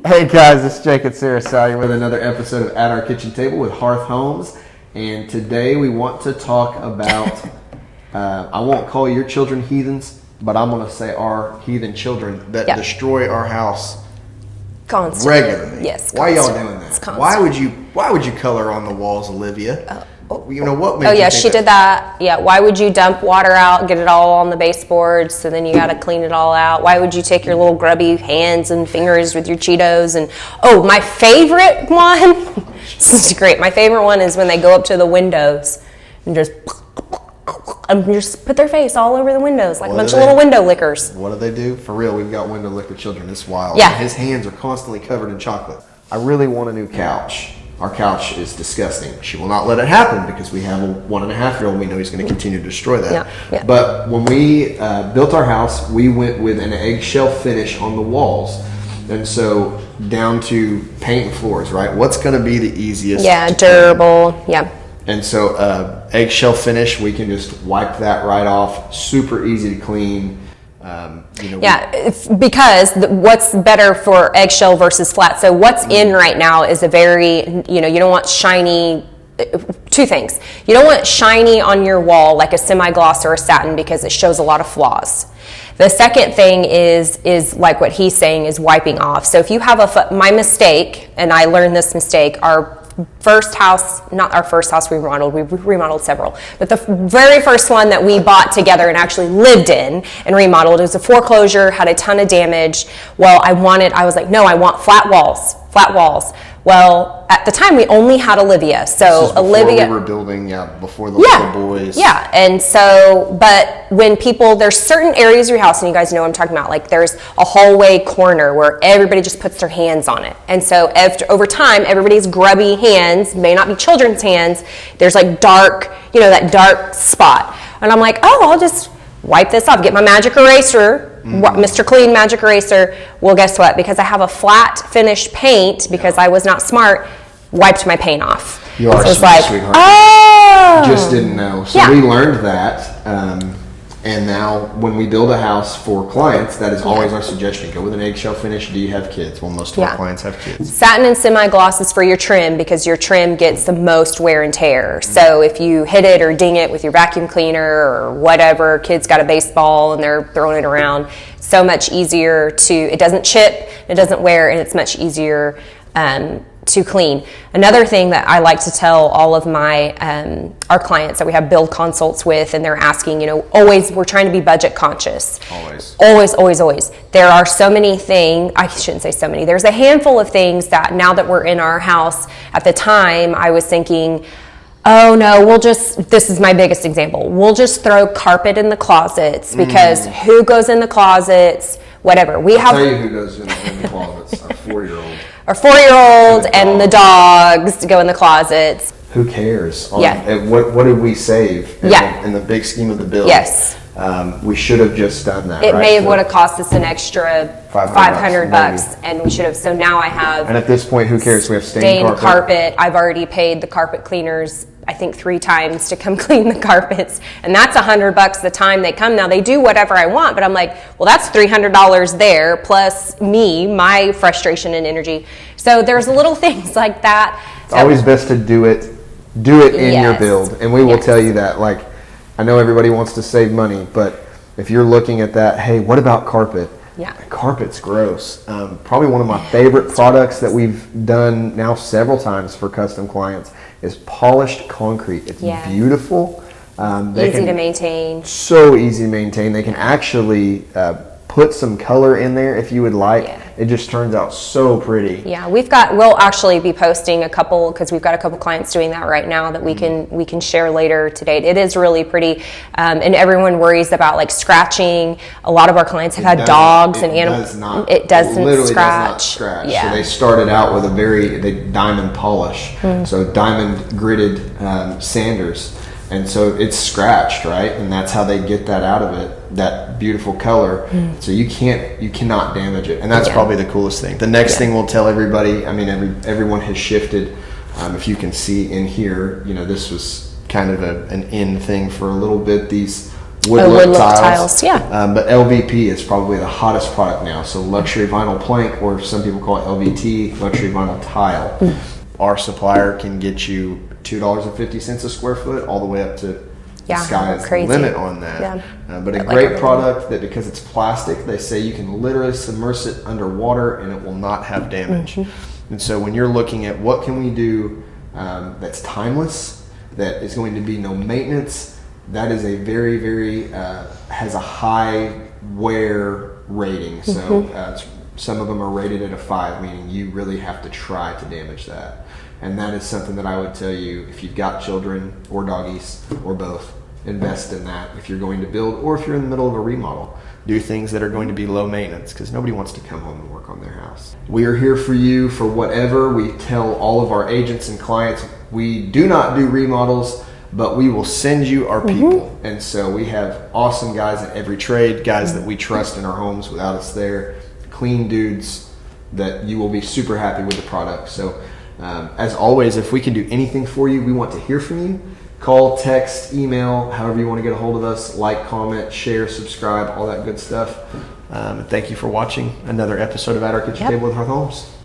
Hey guys, it's Jake and Sarah Salyer with another episode of At Our Kitchen Table with Hearth Homes. And today we want to talk about, I won't call your children heathens, but I'm going to say our heathen children that destroy our house constantly. Regularly. Yes. Why y'all doing that? Why would you color on the walls, Olivia? You know what? Oh yeah, she did that. Yeah. Why would you dump water out, get it all on the baseboards, so then you got to clean it all out? Why would you take your little grubby hands and fingers with your Cheetos? And my favorite one. This is great. My favorite one is when they go up to the windows and just put their face all over the windows like a bunch of little window lickers. What do they do? For real, we've got window licker children. It's wild. Yeah. His hands are constantly covered in chocolate. I really want a new couch. Our couch is disgusting. She will not let it happen because we have a 1.5-year-old. We know he's going to continue to destroy that. Yeah. But when we built our house, we went with an eggshell finish on the walls. And so down to paint floors, right? What's going to be the easiest? Yeah, durable. Paint? Yeah. And so eggshell finish, we can just wipe that right off. Super easy to clean. It's because what's better for eggshell versus flat. So what's in right now is a very, you don't want shiny, two things. You don't want shiny on your wall like a semi-gloss or a satin because it shows a lot of flaws. The second thing is like what he's saying is wiping off. So if you have my mistake, and I learned this mistake, not our first house we remodeled several, but the very first one that we bought together and actually lived in and remodeled, it was a foreclosure, had a ton of damage. Well, I was like, no, I want flat walls. Well, at the time we only had Olivia, so Olivia. We were building, before the little boys. Yeah, and so, but when there's certain areas of your house, and you guys know what I'm talking about, like there's a hallway corner where everybody just puts their hands on it, and so over time, everybody's grubby hands, may not be children's hands, there's like dark, that dark spot, and I'm like, I'll just wipe this off, get my magic eraser. Mr. Clean magic eraser. Well, guess what? Because I have a flat finish paint, because I was not smart, wiped my paint off. You are so smart, sweetheart. Oh! Just didn't know. So we learned that, and now when we build a house for clients, that is always our suggestion. Go with an eggshell finish. Do you have kids? Well, most of our clients have kids. Satin and semi-gloss is for your trim because your trim gets the most wear and tear. So if you hit it or ding it with your vacuum cleaner or whatever, kids got a baseball and they're throwing it around, so much easier it doesn't chip, it doesn't wear, and it's much easier to clean. Another thing that I like to tell all of my our clients that we have build consults with, and they're asking, always, we're trying to be budget conscious. Always. There are so many things, I shouldn't say so many, there's a handful of things that now that we're in our house, at the time I was thinking, oh no, this is my biggest example, we'll just throw carpet in the closets because who goes in the closets, whatever. I'll tell you who goes in the closets, our 4-year-old. Our 4-year-old and the dogs go in the closets. Who cares? What did we save in the big scheme of the bill? Yes. We should have just done that. It would have cost us an extra $500, and we should have. So now I have. And at this point, who cares? We have stained carpet. I've already paid the carpet cleaners, I think 3 times to come clean the carpets, and that's $100 the time they come. Now they do whatever I want, but I'm like, well, that's $300 there plus my frustration and energy. So there's little things like that. It's always best to do it in your build, and we will tell you that. Like, I know everybody wants to save money, but if you're looking at that, hey, what about carpet? Yeah. Carpet's gross. Probably one of my favorite products that we've done now several times for custom clients is polished concrete. It's beautiful. Easy to maintain. So easy to maintain. They can actually put some color in there if you would like. Yeah. It just turns out so pretty. Yeah, we'll actually be posting a couple, because we've got a couple clients doing that right now that we can share later today. It is really pretty, and everyone worries about like scratching. A lot of our clients have had dogs and animals. It doesn't scratch. Yeah. So they started out with a diamond polish, so diamond gritted sanders. And so it's scratched, right? And that's how they get that out of it, that beautiful color. So you cannot damage it. And that's probably the coolest thing. The next thing we'll tell everybody, I mean, everyone has shifted. If you can see in here, this was kind of an in thing for a little bit. These wood look tiles. Yeah. But LVP is probably the hottest product now. So luxury vinyl plank, or some people call it LVT, luxury vinyl tile. Our supplier can get you $2.50 a square foot, all the way up to the sky is the limit on that. Yeah. But a great product that, because it's plastic, they say you can literally submerge it underwater and it will not have damage. And so when you're looking at what can we do that's timeless, that is going to be no maintenance, that is a very, very, has a high wear rating. So some of them are rated at a 5, meaning you really have to try to damage that. And that is something that I would tell you, if you've got children or doggies or both, invest in that. If you're going to build, or if you're in the middle of a remodel, do things that are going to be low maintenance, because nobody wants to come home and work on their house. We are here for you for whatever. We tell all of our agents and clients, we do not do remodels, but we will send you our people. And so we have awesome guys in every trade, guys that we trust in our homes without us there, clean dudes that you will be super happy with the product. So as always, if we can do anything for you, we want to hear from you. Call, text, email, however you want to get a hold of us. Like, comment, share, subscribe, all that good stuff. And thank you for watching another episode of At Our Kitchen Table with Hearth Homes.